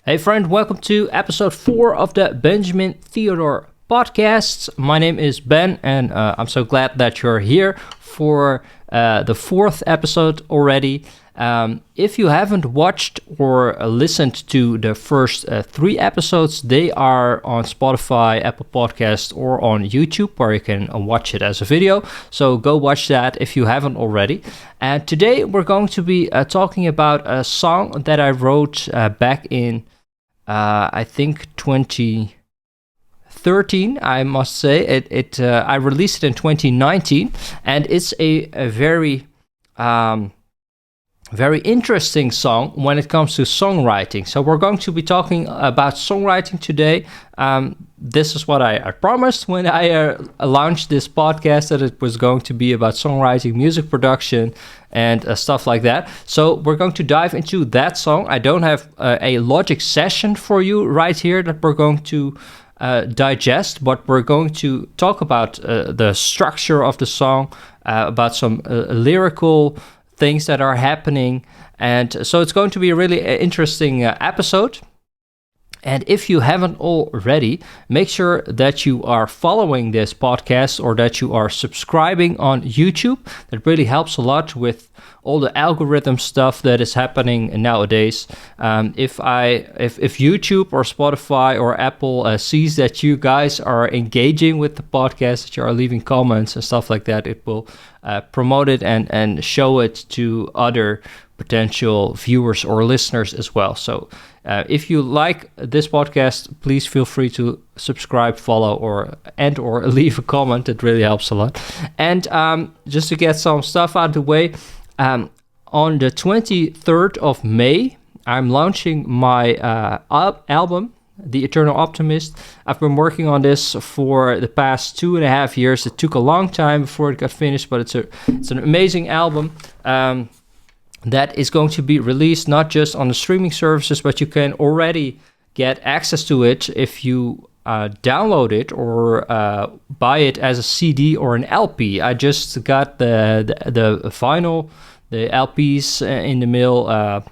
Hey friend, welcome to episode 4 of the Benjamin Theodore podcast. My name is Ben, and I'm so glad that you're here for the 4th episode already. If you haven't watched or listened to the first 3 episodes, they are on Spotify, Apple Podcasts, or on YouTube, where you can watch it as a video. So go watch that if you haven't already. And today we're going to be talking about a song that I wrote back in I think 2013, I must say. I released it in 2019, and it's a very interesting song when it comes to songwriting. So we're going to be talking about songwriting today. This is what I promised when I launched this podcast, that it was going to be about songwriting, music production, and stuff like that. So we're going to dive into that song. I don't have a logic session for you right here that we're going to digest, but we're going to talk about the structure of the song, about some lyrical things that are happening, and so it's going to be a really interesting episode. And if you haven't already, make sure that you are following this podcast or that you are subscribing on YouTube. That really helps a lot with all the algorithm stuff that is happening nowadays. If YouTube or Spotify or Apple sees that you guys are engaging with the podcast, that you are leaving comments and stuff like that, it will promote it and show it to other potential viewers or listeners as well. So if you like this podcast, please feel free to subscribe, follow, or leave a comment. It really helps a lot. And just to get some stuff out of the way, on the 23rd of May, I'm launching my album, The Eternal Optimist. I've been working on this for the past 2.5 years. It took a long time before it got finished, but it's an amazing album that is going to be released not just on the streaming services, but you can already get access to it if you download it or buy it as a CD or an LP. I just got the vinyl, the LPs in the mail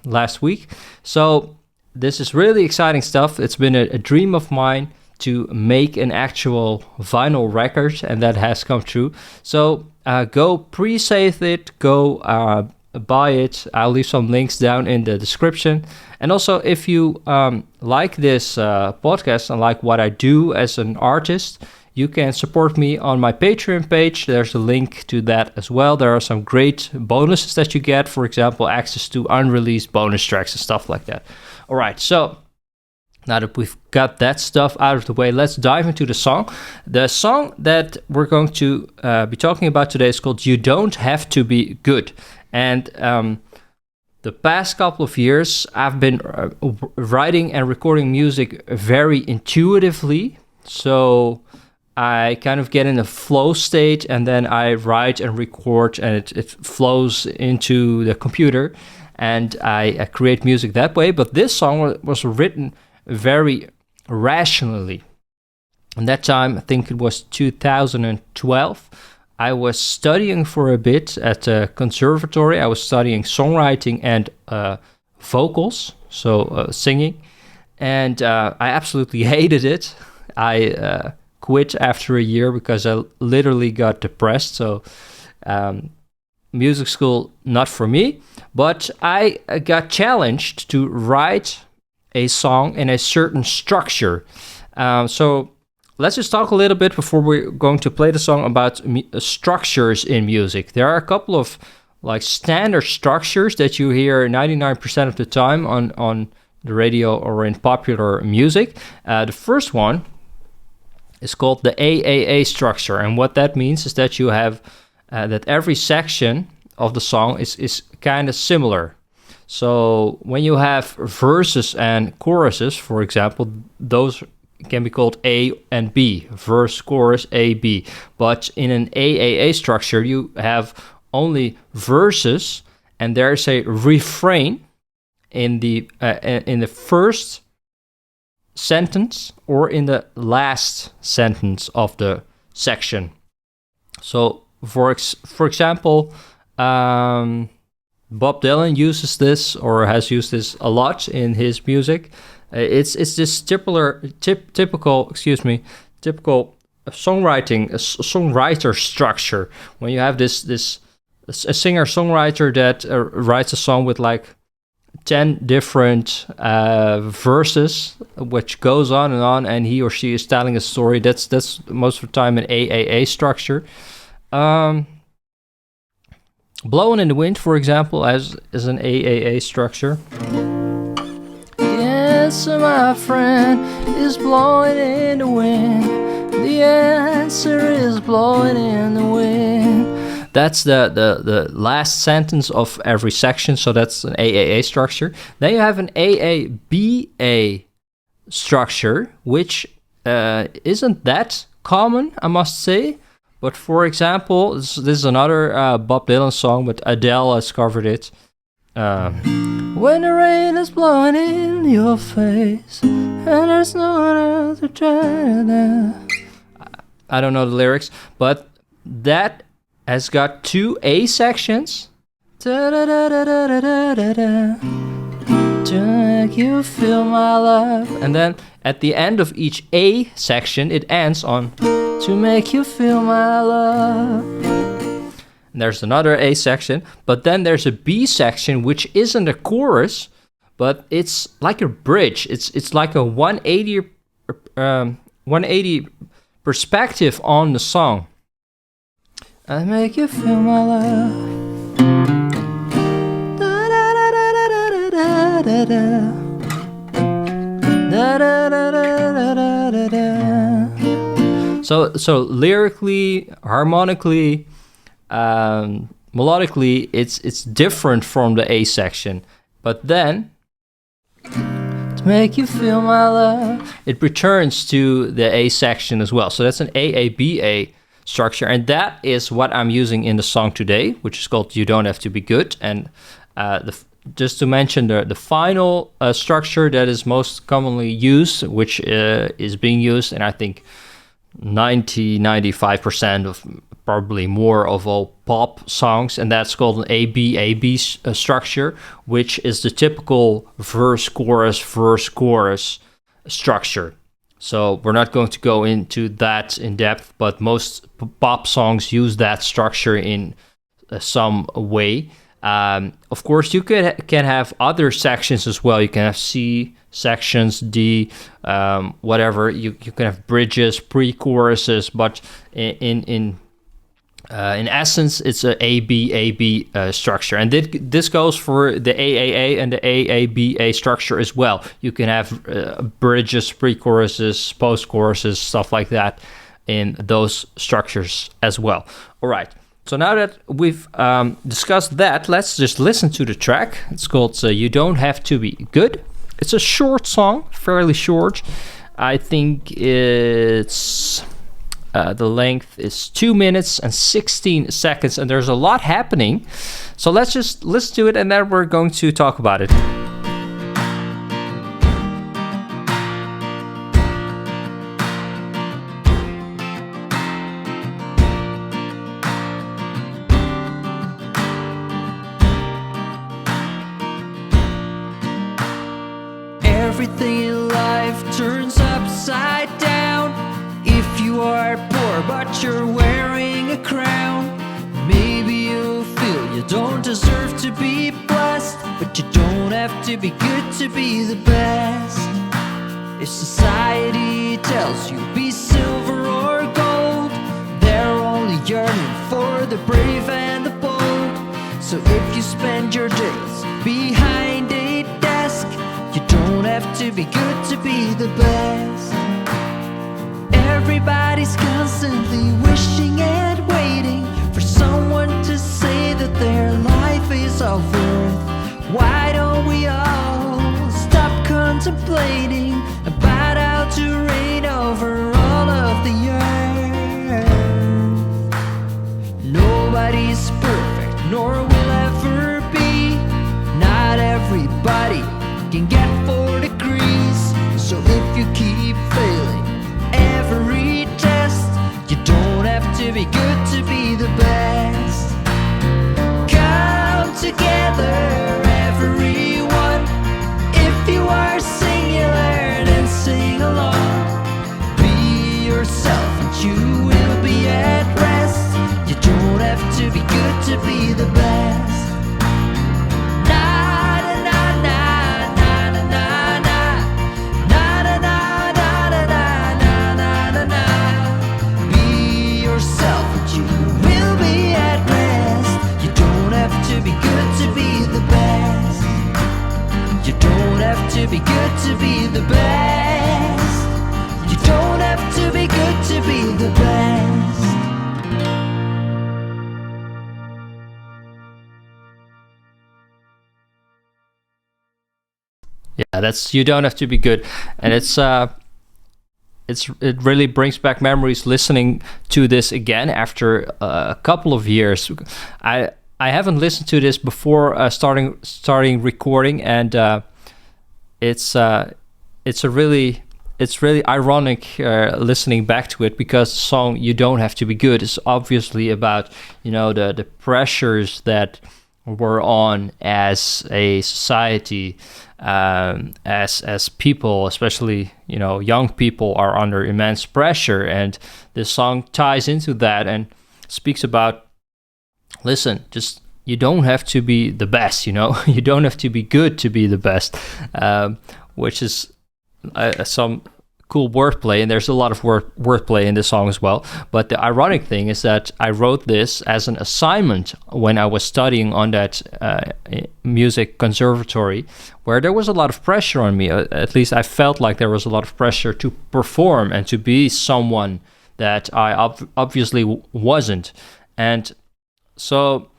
last week. So this is really exciting stuff. It's been a dream of mine to make an actual vinyl record, and that has come true. So go pre-save it, go buy it. I'll leave some links down in the description. And also, if you like this podcast and like what I do as an artist, you can support me on my Patreon page. There's a link to that as well. There are some great bonuses that you get, for example, access to unreleased bonus tracks and stuff like that. All right, so now that we've got that stuff out of the way, let's dive into the song. The song that we're going to be talking about today is called You Don't Have to Be Good. And the past couple of years, I've been writing and recording music very intuitively. So I kind of get in a flow state, and then I write and record, and it flows into the computer, and I create music that way. But this song was written very rationally. And that time, I think it was 2012, I was studying for a bit at a conservatory. I was studying songwriting and vocals, so singing, and I absolutely hated it. I quit after a year because I literally got depressed. So music school, not for me, but I got challenged to write a song in a certain structure. So let's just talk a little bit before we're going to play the song about structures in music. There are a couple of like standard structures that you hear 99% of the time on the radio or in popular music. The first one is called the AAA structure, and what that means is that you have that every section of the song is kind of similar. So when you have verses and choruses, for example, those can be called A and B, verse, chorus, A, B. But in an AAA structure, you have only verses, and there's a refrain in the first sentence or in the last sentence of the section. So, for example, Bob Dylan uses this, or has used this a lot in his music. It's this typical songwriting, songwriter structure. When you have this a singer-songwriter that writes a song with like 10 different verses, which goes on, and he or she is telling a story. That's most of the time an AAA structure. Blowing in the Wind, for example, is an AAA structure. Yes, my friend, is blowing in the wind. The answer is blowing in the wind. That's the last sentence of every section, so that's an AAA structure. Then you have an AABA structure, which isn't that common, I must say. But for example, this is another Bob Dylan song, but Adele has covered it. When the rain is blowing in your face and there's no one else to try to... I don't know the lyrics, but that has got 2 A sections. To make you feel my love. And then at the end of each A section, it ends on to make you feel my love. And there's another A section, but then there's a B section, which isn't a chorus, but it's like a bridge. It's like a 180 perspective on the song. I make you feel my love. Da da da da da da da da da da da da da. So lyrically, harmonically, melodically, it's different from the A section. But then, to make you feel my love, it returns to the A section as well. So that's an AABA structure, and that is what I'm using in the song today, which is called "You Don't Have to Be Good." And just to mention the final structure that is most commonly used, which is being used, and I think 95% of, probably more, of all pop songs, and that's called an ABAB structure, which is the typical verse chorus structure. So we're not going to go into that in depth, but most pop songs use that structure in some way. Of course, you can have other sections as well. You can have C sections, D, whatever. You can have bridges, pre-choruses, but in essence, it's a ABAB structure, and this goes for the AAA and the AABA structure as well. You can have bridges, pre-choruses, post-choruses, stuff like that in those structures as well. All right. So now that we've discussed that, let's just listen to the track. It's called "You Don't Have to Be Good." It's a short song, fairly short. I think it's the length is 2 minutes and 16 seconds, and there's a lot happening. So let's just listen to it, and then we're going to talk about it. Everything in life turns upside down. If you are poor but you're wearing a crown, maybe you feel you don't deserve to be blessed, but you don't have to be good to be the best. If society tells you be silver or gold, they're only yearning for the brave and the bold. So if you spend your days behind a desk, you don't have to be good to be the best. Everybody's constantly wishing and waiting for someone to say that their life is of worth. Why don't we all stop contemplating about how to reign over all of the earth? Nobody's perfect, nor will ever be. Not everybody can get 4 degrees. So if you keep failing every test, you don't have to be good to be the best. Come together to be the best. You don't have to be good to be the best. Yeah, that's you don't have to be good, and it really brings back memories listening to this again after a couple of years. I haven't listened to this before starting recording, and it's really ironic listening back to it, because the song "You Don't Have to Be Good" is obviously about the pressures that we're on as a society, as people, especially young people, are under immense pressure, and this song ties into that and speaks about, listen, just you don't have to be the best, you don't have to be good to be the best, which is some cool wordplay, and there's a lot of wordplay in this song as well. But the ironic thing is that I wrote this as an assignment when I was studying on that music conservatory, where there was a lot of pressure on me. At least I felt like there was a lot of pressure to perform and to be someone that I obviously wasn't. And so,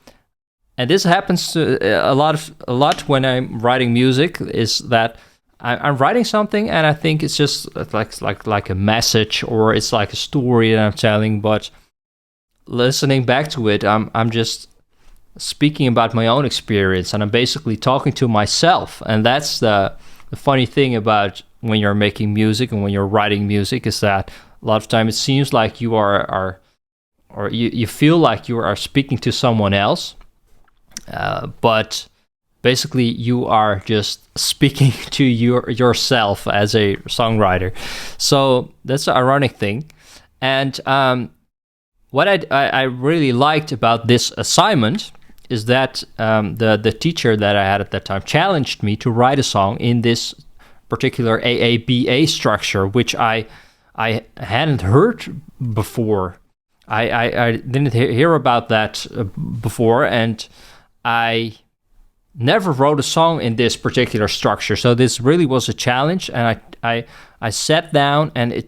and this happens to a lot when I'm writing music, is that I'm writing something and I think it's just like a message, or it's like a story that I'm telling, but listening back to it, I'm just speaking about my own experience, and I'm basically talking to myself. And that's the funny thing about when you're making music and when you're writing music, is that a lot of time it seems like you are or you feel like you are speaking to someone else, but basically you are just speaking to yourself as a songwriter. So that's the ironic thing. And what I really liked about this assignment is that the teacher that I had at that time challenged me to write a song in this particular AABA structure, which I hadn't heard before. I didn't hear about that before, and I never wrote a song in this particular structure. So this really was a challenge, and I sat down, and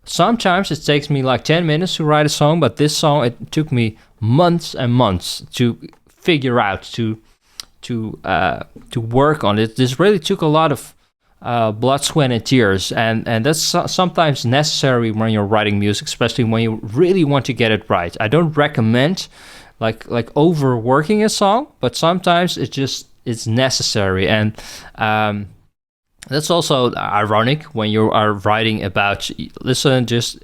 sometimes it takes me like 10 minutes to write a song, but this song, it took me months and months to figure out, to work on it. This really took a lot of blood, sweat, and tears, and that's sometimes necessary when you're writing music, especially when you really want to get it right. I don't recommend like overworking a song, but sometimes it's necessary. And that's also ironic when you are writing about, listen, just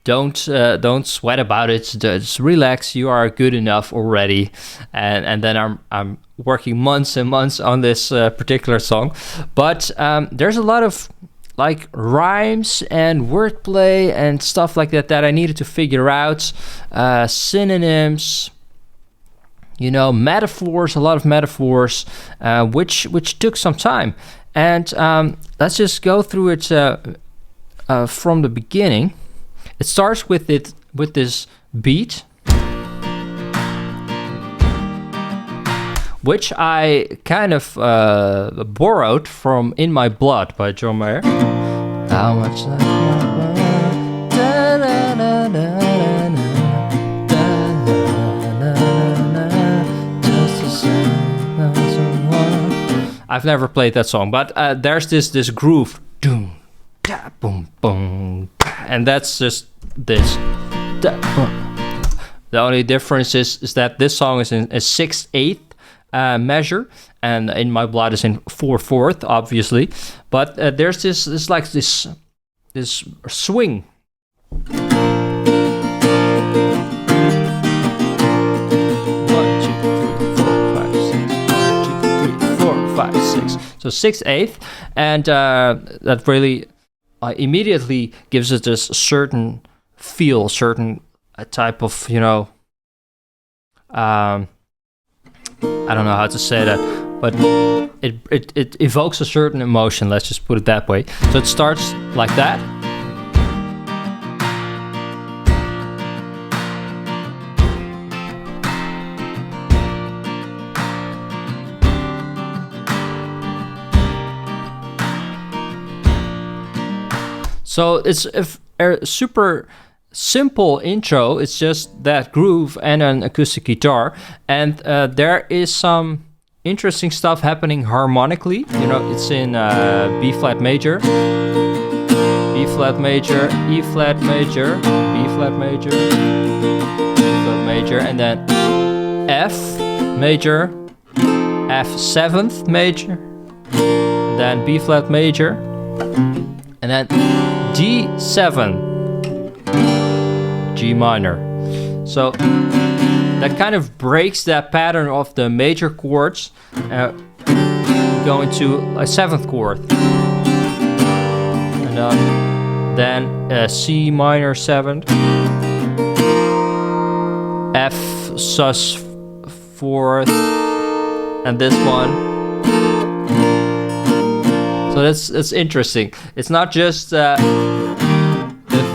don't sweat about it, just relax, you are good enough already. And then I'm working months and months on this particular song, but there's a lot of like rhymes and wordplay and stuff like that I needed to figure out, synonyms, metaphors, a lot of metaphors, which took some time. And let's just go through it from the beginning. It starts with this beat, which I kind of borrowed from "In My Blood" by John Mayer. How much like my blood, da, da, da, da, da, I've never played that song, but there's this groove, doom, da, boom, boom, and that's just this. Da, boom. The only difference is that this song is in a 6/8 measure, and "In My Blood" is in 4/4, obviously. But there's this swing. 5/6. So 6/8, and that really immediately gives it this certain feel, certain type of I don't know how to say that, but it evokes a certain emotion. Let's just put it that way. So it starts like that. So it's a super simple intro. It's just that groove and an acoustic guitar, and there is some interesting stuff happening harmonically. You know, it's in B flat major, B flat major, E flat major, B flat major, E flat major, and then F major, F 7th major, then B flat major, and then D7, G minor. So that kind of breaks that pattern of the major chords, going to a 7th chord, and then C minor 7th, F sus 4th, and this one. So that's interesting. It's not just the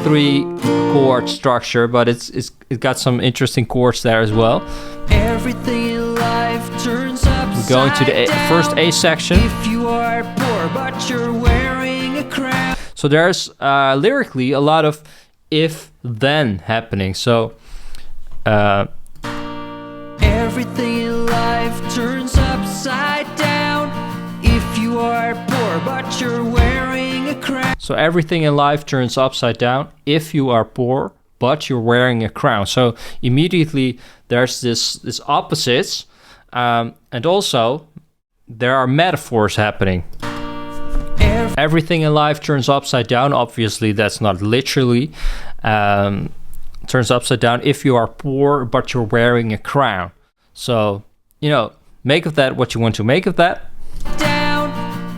3 chord structure, but it's got some interesting chords there as well. Everything in life turns upside We're going to the first A section. If you are poor but you're wearing a crown. So there's lyrically a lot of if-then happening. So everything in life turns upside down if you are poor but you're wearing a crown. So everything in life turns upside down if you are poor, but you're wearing a crown. So immediately there's this opposites, and also there are metaphors happening. Everything in life turns upside down. Obviously, that's not literally turns upside down if you are poor, but you're wearing a crown. So, you know, make of that what you want to make of that. Down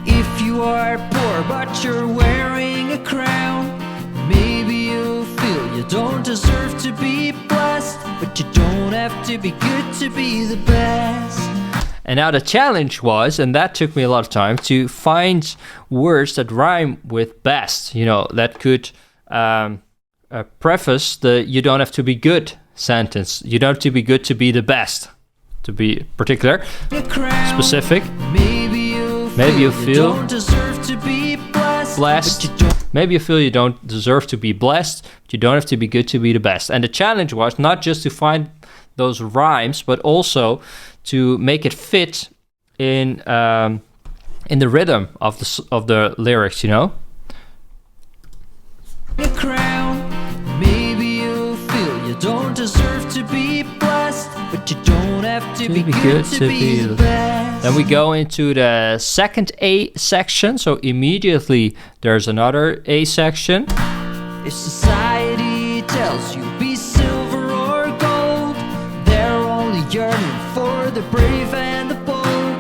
if you are poor but you're wearing a crown. Maybe you feel you don't deserve to be blessed, but you don't have to be good to be the best. And now the challenge was, and that took me a lot of time, to find words that rhyme with best, you know, that could preface the you don't have to be good sentence. You don't have to be good to be the best, to be particular, specific. Maybe you feel you don't deserve to be blessed. Maybe you feel you don't deserve to be blessed, but you don't have to be good to be the best. And the challenge was not just to find those rhymes, but also to make it fit in the rhythm of the lyrics, you know. A crown. Maybe you feel you don't deserve to be blessed, but you don't have to be good to be the best. Then we go into the second A section. So immediately there's another A section. If society tells you be silver or gold, they're only yearning for the brave and the bold.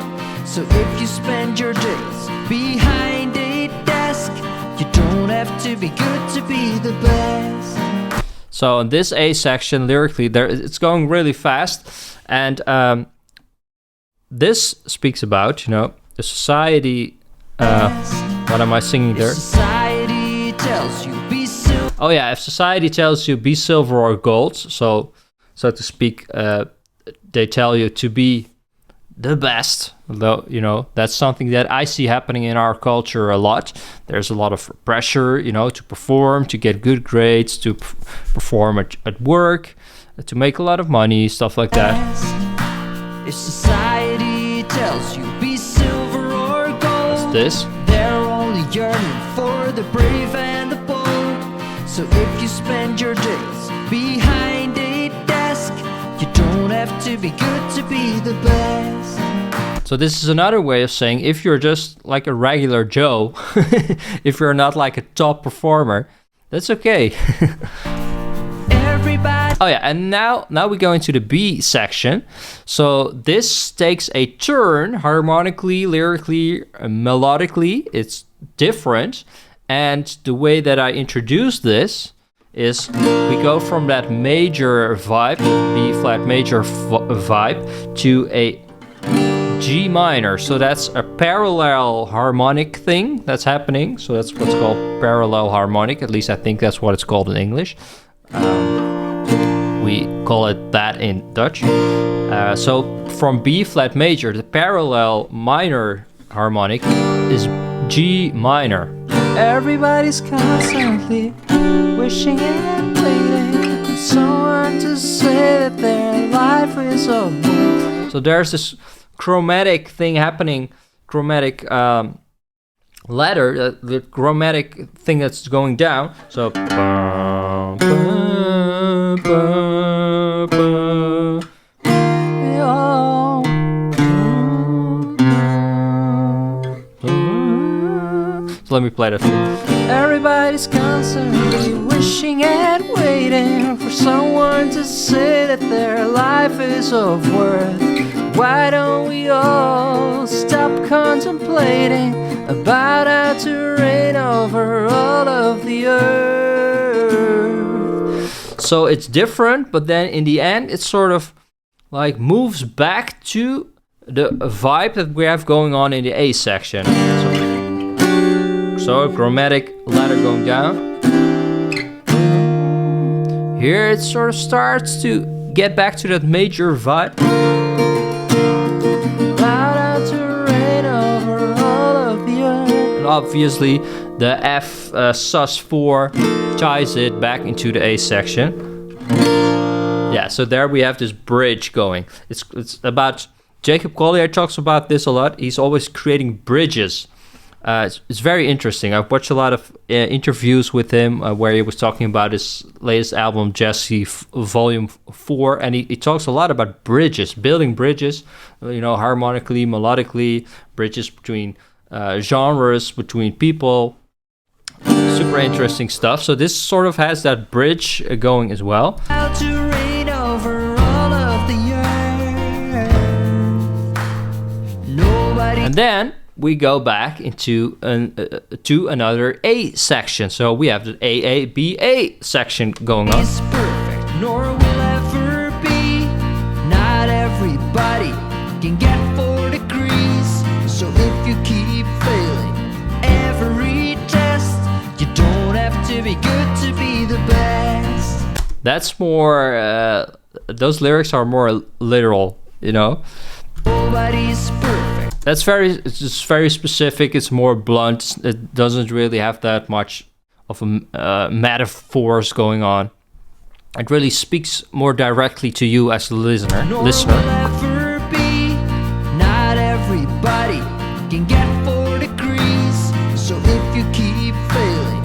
So if you spend your days behind a desk, you don't have to be good to be the best. So in this A section, lyrically, it's going really fast. And this speaks about, you know, the society. What am I singing there? If society tells you be silver. Oh yeah, if society tells you be silver or gold, so to speak, they tell you to be the best. Though, you know, that's something that I see happening in our culture a lot. There's a lot of pressure, you know, to perform, to get good grades, to perform at work, to make a lot of money, stuff like that. If society tells you be silver or gold, What's this? they're only yearning for the brave and the bold. So if you spend your days behind a desk, you don't have to be good to be the best. So this is another way of saying if you're just like a regular Joe, if you're not like a top performer, that's okay. Everybody. Oh yeah, and now we go into the B section. So this takes a turn harmonically, lyrically, melodically. It's different. And the way that I introduce this is we go from that major vibe, B flat major vibe, to a G minor. So that's a parallel harmonic thing that's happening. So that's what's called parallel harmonic. At least I think that's what it's called in English. We call it that in Dutch. So from B flat major, the parallel minor harmonic is G minor. Everybody's constantly wishing and waiting for someone to say that their life is over. So there's this chromatic thing happening, chromatic ladder, the chromatic thing that's going down. So let me play that. Everybody's constantly wishing and waiting for someone to say that their life is of worth. Why don't we all stop contemplating about how to reign over all of the earth? So it's different, but then in the end, it sort of like moves back to the vibe that we have going on in the A section. So chromatic ladder going down. Here it sort of starts to get back to that major vibe. And obviously the F sus4 ties it back into the A section. Yeah, so there we have this bridge going. It's about, Jacob Collier talks about this a lot. He's always creating bridges. It's very interesting. I've watched a lot of interviews with him where he was talking about his latest album, Jesse Volume 4, and he talks a lot about bridges, building bridges, harmonically, melodically, bridges between genres, between people. Super interesting stuff. So this sort of has that bridge going as well. How to reign over all of the earth. Nobody. And then we go back into to another A section. So we have the AABA section going on. It's perfect, nor will ever be. Not everybody can get 4 degrees. So if you keep failing every test, you don't have to be good to be the best. That's more, those lyrics are more literal, Nobody's perfect. It's just very specific. It's more blunt. It doesn't really have that much of a metaphors going on. It really speaks more directly to you as the listener. Nor will ever be. Not everybody can get 4 degrees. So if you keep failing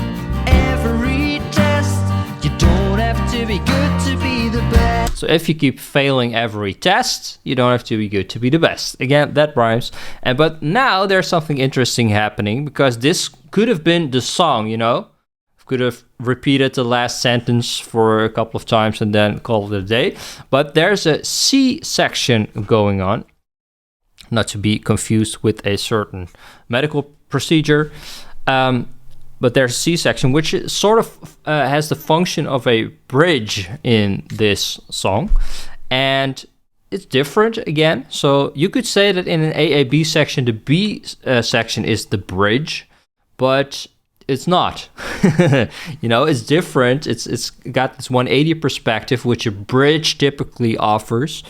every test, you don't have to be good to be the best. So if you keep failing every test, you don't have to be good to be the best. Again, that rhymes. But now there's something interesting happening, because this could have been the song, Could have repeated the last sentence for a couple of times and then called it a day. But there's a C section going on. Not to be confused with a certain medical procedure. But there's a C section, which sort of has the function of a bridge in this song. And it's different again. So you could say that in an AAB section, the B section is the bridge, but it's not. It's different. It's got this 180 perspective, which a bridge typically offers.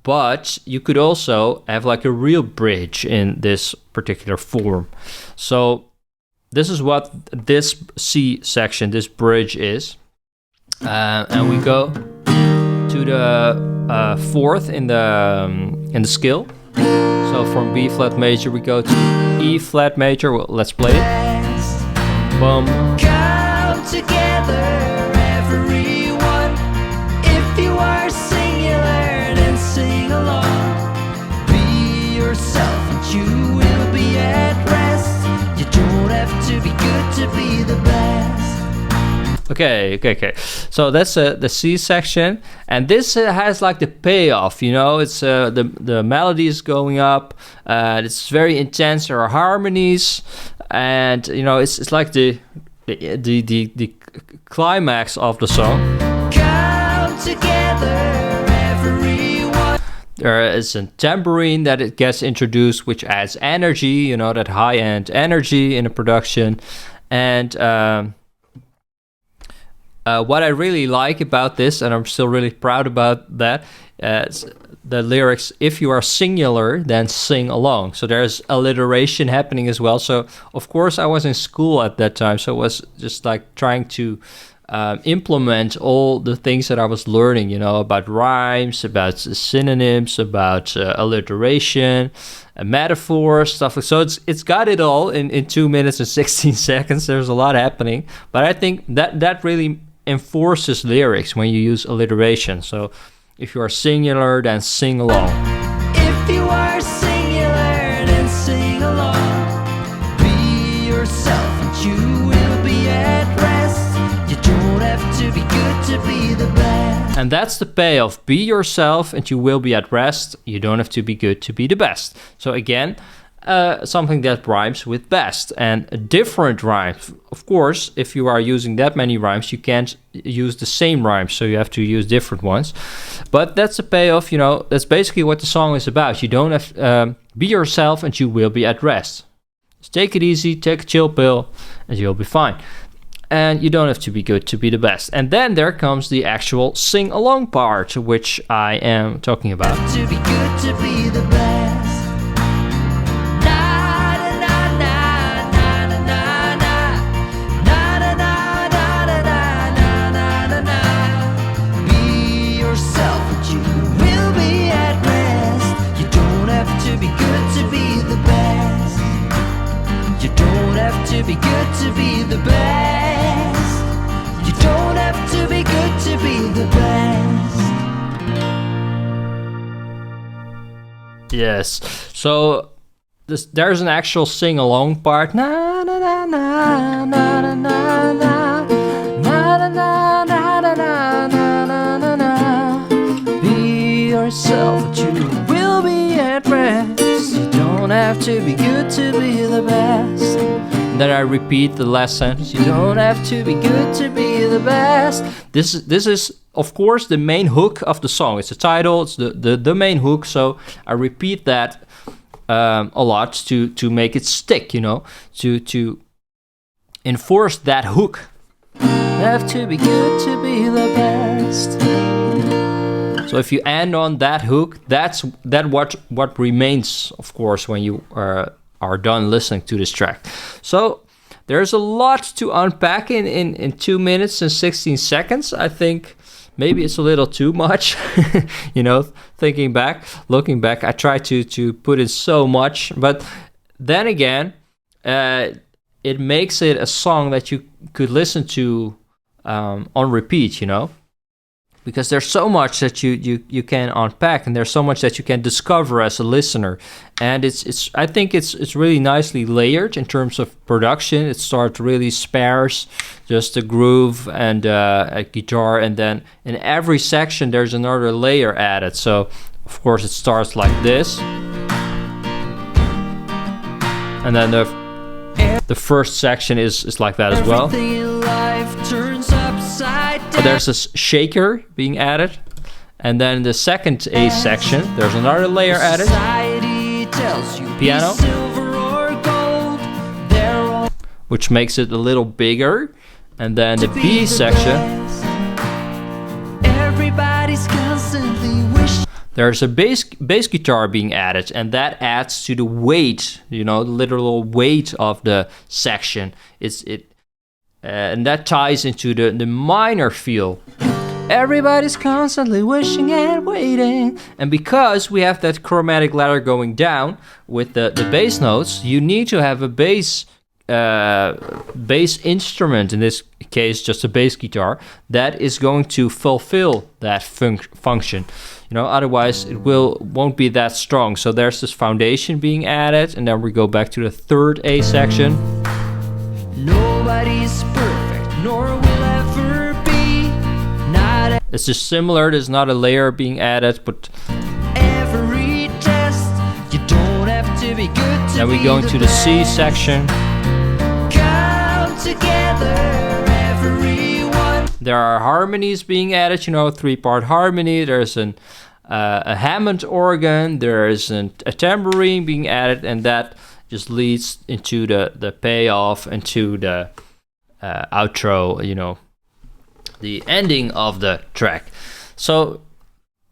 But you could also have like a real bridge in this particular form. So this is what this C section, this bridge is. And we go to the 4th in the scale. So from B flat major, we go to E flat major. Well, let's play it. Boom. Come together, everyone. If you are singular, then sing along. Be yourself and you will be at rest. You don't have to be good to be the best. Okay. So that's the C section, and this has like the payoff. It's the melody is going up. It's very intense. There are harmonies, and it's like the climax of the song. Come together, everyone. There is a tambourine that it gets introduced, which adds energy. That high-end energy in a production, and What I really like about this, and I'm still really proud about that, is the lyrics, if you are singular, then sing along. So there's alliteration happening as well. So, of course, I was in school at that time, so it was just like trying to implement all the things that I was learning, you know, about rhymes, about synonyms, about alliteration, metaphors, stuff. So it's got it all in 2 minutes and 16 seconds. There's a lot happening, but I think that really enforces lyrics when you use alliteration. So if you are singular, then sing along. If you are singular, then sing along. Be yourself and you will be at rest. You don't have to be good to be the best. And that's the payoff. Be yourself and you will be at rest. You don't have to be good to be the best. So again, something that rhymes with best, and a different rhyme. Of course, if you are using that many rhymes, you can't use the same rhymes, so you have to use different ones. But that's the payoff, you know, that's basically what the song is about. You don't have, be yourself and you will be at rest. Just take it easy, take a chill pill, and you'll be fine. And you don't have to be good to be the best. And then there comes the actual sing-along part, which I am talking about. To be good to be the best. To be good to be the best. You don't have to be good to be the best. Yes. So there's an actual sing-along part. Na na na na na na na na na na na na na na na. Be yourself, but you will be at rest. You don't have to be good to be the best. Then I repeat the last sentence. You don't have to be good to be the best. This is of course the main hook of the song. It's the title. It's the main hook. So I repeat that a lot to make it stick. You know, to enforce that hook. Have to be good to be the best. So if you end on that hook, that's what remains, of course, when you are done listening to this track. So there's a lot to unpack in 2 minutes and 16 seconds. I think maybe it's a little too much. You know, looking back, I try to put in so much, but then again, it makes it a song that you could listen to on repeat, you know, because there's so much that you can unpack, and there's so much that you can discover as a listener. And I think it's really nicely layered in terms of production. It starts really sparse, just a groove and a guitar, and then in every section there's another layer added. So of course it starts like this, and then the first section is like that as well. Everything in life turns upside down. There's a shaker being added, and then in the second A section there's another layer added. Society tells you Piano, be silver or gold. They're all which makes it a little bigger, and then the to be B the section. best. Everybody's constantly wishing. There's a bass guitar being added, and that adds to the weight, you know, the literal weight of the section. And that ties into the minor feel. Everybody's constantly wishing and waiting. And because we have that chromatic ladder going down with the bass notes, you need to have a bass instrument, in this case just a bass guitar, that is going to fulfill that function. You know, otherwise it won't be that strong. So there's this foundation being added, and then we go back to the third A section. Nobody's perfect, nor will ever be. Not It's just similar. There's not a layer being added, but every test. You don't have to be good to then we be go into the C best. section. Come together, everyone. There are harmonies being added, you know, 3-part harmony. There's a Hammond organ. There's a tambourine being added, and that just leads into the payoff, into the outro, you know, the ending of the track. So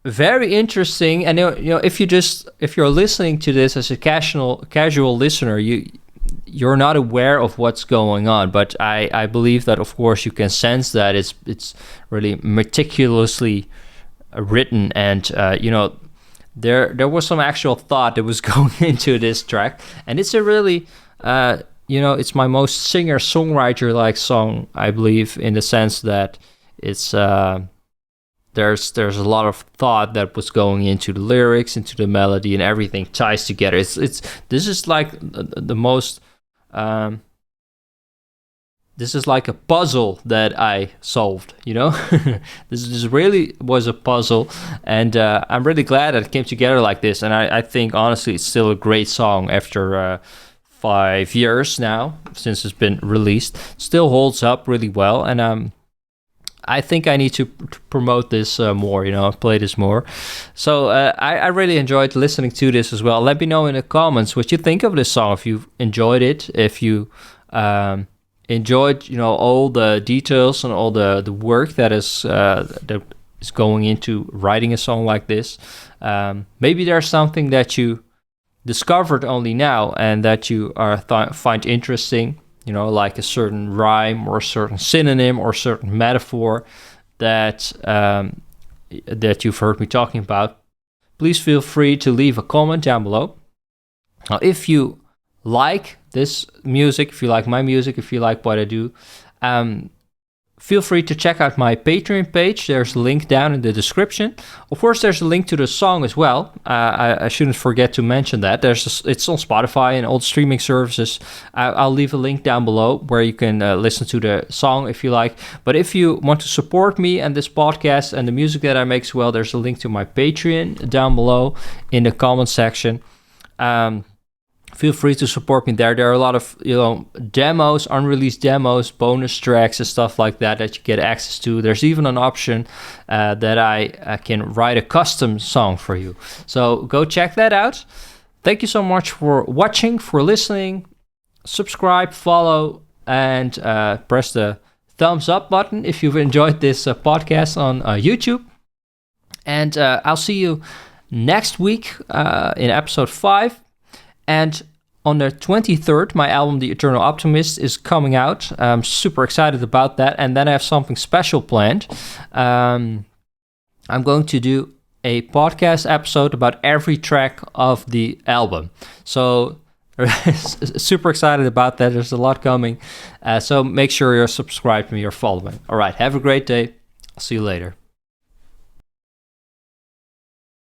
very interesting. And if you're listening to this as a casual listener, you're not aware of what's going on, but I believe that of course you can sense that it's really meticulously written, and there was some actual thought that was going into this track, and it's a really it's my most singer-songwriter like song, I believe, in the sense that it's there's a lot of thought that was going into the lyrics, into the melody, and everything ties together. This is like the most this is like a puzzle that I solved, This really was a puzzle, and I'm really glad that it came together like this. And I think, honestly, it's still a great song after 5 years now since it's been released. Still holds up really well, and I think I need to promote this more, play this more. So I really enjoyed listening to this as well. Let me know in the comments what you think of this song, if you enjoyed it, if you enjoyed, all the details and all the work that is going into writing a song like this. Maybe there's something that you discovered only now and that you find interesting, like a certain rhyme or a certain synonym or a certain metaphor that you've heard me talking about. Please feel free to leave a comment down below. Now, if you like this music, if you like my music, if you like what I do, feel free to check out my Patreon page. There's a link down in the description. Of course, there's a link to the song as well. I shouldn't forget to mention that. It's on Spotify and all the streaming services. I'll leave a link down below where you can listen to the song if you like. But if you want to support me and this podcast and the music that I make as well, there's a link to my Patreon down below in the comment section. Feel free to support me there. There are a lot of demos, unreleased demos, bonus tracks and stuff like that you get access to. There's even an option that I can write a custom song for you. So go check that out. Thank you so much for watching, for listening. Subscribe, follow, and press the thumbs up button if you've enjoyed this podcast on YouTube. And I'll see you next week in episode 5. And on the 23rd, my album, The Eternal Optimist, is coming out. I'm super excited about that. And then I have something special planned. I'm going to do a podcast episode about every track of the album. So super excited about that. There's a lot coming. So make sure you're subscribed to me or following. All right. Have a great day. I'll see you later.